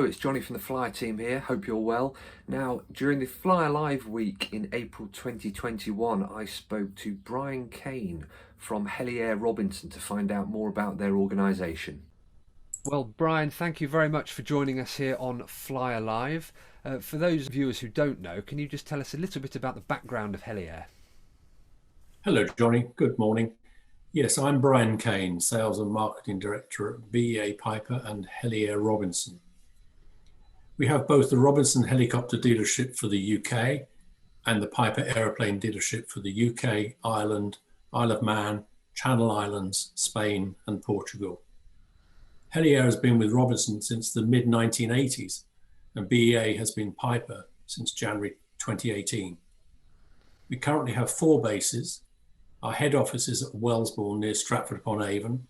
Hello, it's Johnny from the Flyer team here. Hope you're well. Now, during the Flyer Live week in April 2021, I spoke to Brian Kane from Heli Robinson to find out more about their organisation. Well, Brian, thank you very much for joining us here on Flyer Live. For those viewers who don't know, can you just tell us a little bit about the background of Heli? Hello, Johnny. Good morning. Yes, I'm Brian Kane, Sales and Marketing Director at BEA Piper and Heli Robinson. We have both the Robinson helicopter dealership for the UK and the Piper aeroplane dealership for the UK, Ireland, Isle of Man, Channel Islands, Spain and Portugal. Heli has been with Robinson since the mid-1980s and BEA has been Piper since January 2018. We currently have 4 bases. Our head office is at Wellesbourne near Stratford-upon-Avon.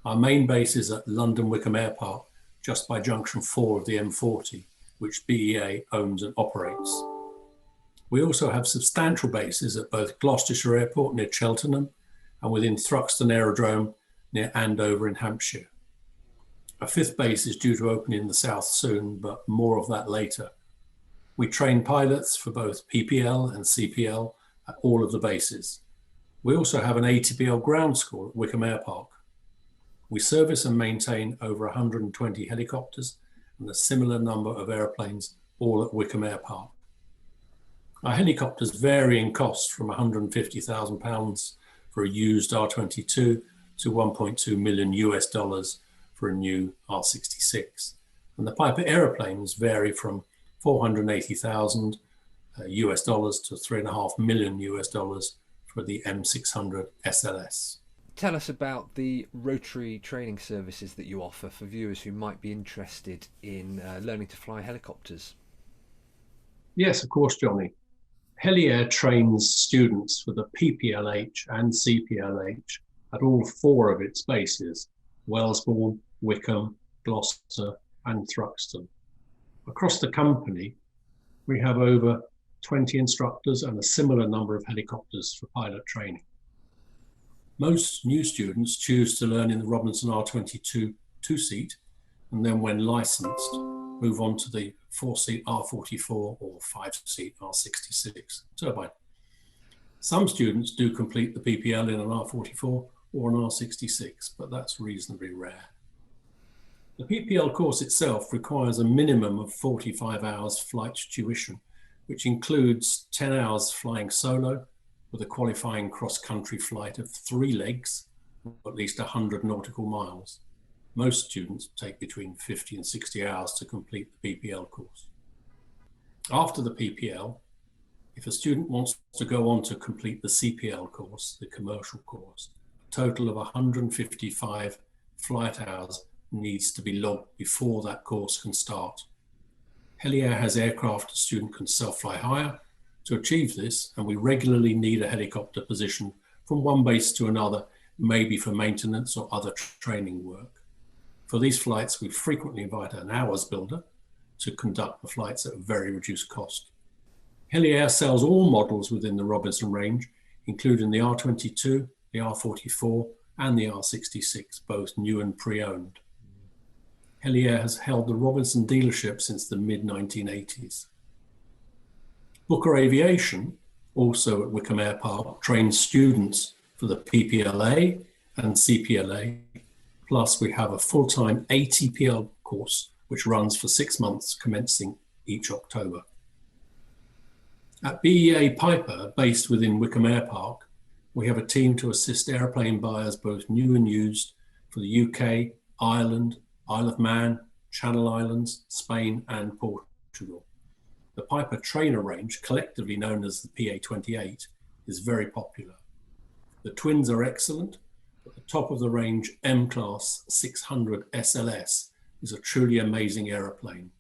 Our main base is at London Wickham Airpark, just by junction 4 of the M40, which BEA owns and operates. We also have substantial bases at both Gloucestershire Airport near Cheltenham and within Thruxton Aerodrome near Andover in Hampshire. A 5th base is due to open in the south soon, but more of that later. We train pilots for both PPL and CPL at all of the bases. We also have an ATPL ground school at Wickham Airpark. We service and maintain over 120 helicopters and a similar number of airplanes, all at Wickham Airpark. Our helicopters vary in cost from £150,000 for a used R22 to 1.2 million US dollars for a new R66. And the Piper aeroplanes vary from 480,000 US dollars to 3.5 million US dollars for the M600 SLS. Tell us about the rotary training services that you offer for viewers who might be interested in learning to fly helicopters. Yes, of course, Johnny. Heli trains students for the PPLH and CPLH at all 4 of its bases, Wellesbourne, Wickham, Gloucester and Thruxton. Across the company, we have over 20 instructors and a similar number of helicopters for pilot training. Most new students choose to learn in the Robinson R22 2-seat and then when licensed, move on to the 4-seat R44 or 5-seat R66 turbine. Some students do complete the PPL in an R44 or an R66, but that's reasonably rare. The PPL course itself requires a minimum of 45 hours flight tuition, which includes 10 hours flying solo with a qualifying cross-country flight of 3 legs, or at least 100 nautical miles. Most students take between 50 and 60 hours to complete the PPL course. After the PPL, if a student wants to go on to complete the CPL course, the commercial course, a total of 155 flight hours needs to be logged before that course can start. Heli has aircraft a student can self-fly hire to achieve this, and we regularly need a helicopter position from one base to another, maybe for maintenance or other training work. For these flights, we frequently invite an hours builder to conduct the flights at a very reduced cost. Heli sells all models within the Robinson range, including the R22, the R44 and the R66, both new and pre-owned. Heli has held the Robinson dealership since the mid-1980s. Booker Aviation, also at Wickham Airpark, trains students for the PPLA and CPLA, plus we have a full-time ATPL course which runs for 6 months commencing each October. At BEA Piper, based within Wickham Airpark, we have a team to assist airplane buyers both new and used for the UK, Ireland, Isle of Man, Channel Islands, Spain and Portugal. The Piper trainer range, collectively known as the PA28, is very popular. The twins are excellent, but the top of the range M-Class 600 SLS is a truly amazing aeroplane.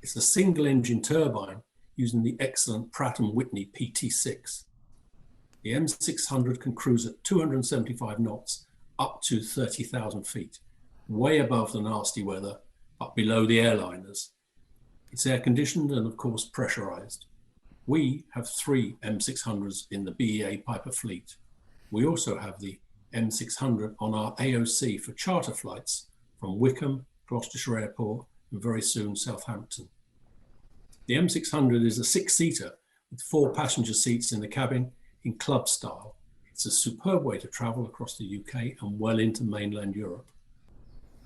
It's a single engine turbine using the excellent Pratt & Whitney PT6. The M600 can cruise at 275 knots up to 30,000 feet, way above the nasty weather, but below the airliners. It's air conditioned and of course pressurized. We have 3 M600s in the BEA Piper fleet. We also have the M600 on our AOC for charter flights from Wickham, Gloucestershire Airport and very soon Southampton. The M600 is a six-seater with 4 passenger seats in the cabin in club style. It's a superb way to travel across the UK and well into mainland Europe.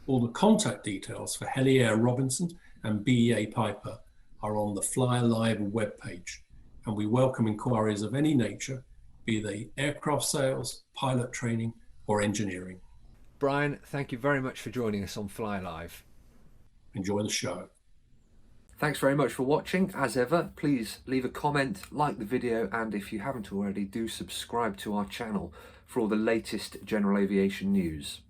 All the contact details for Heli Robinson and BEA Piper are on the Fly Live webpage, and we welcome inquiries of any nature, be they aircraft sales, pilot training, or engineering. Brian, thank you very much for joining us on Fly Live. Enjoy the show. Thanks very much for watching. As ever, please leave a comment, like the video, and if you haven't already, do subscribe to our channel for all the latest general aviation news.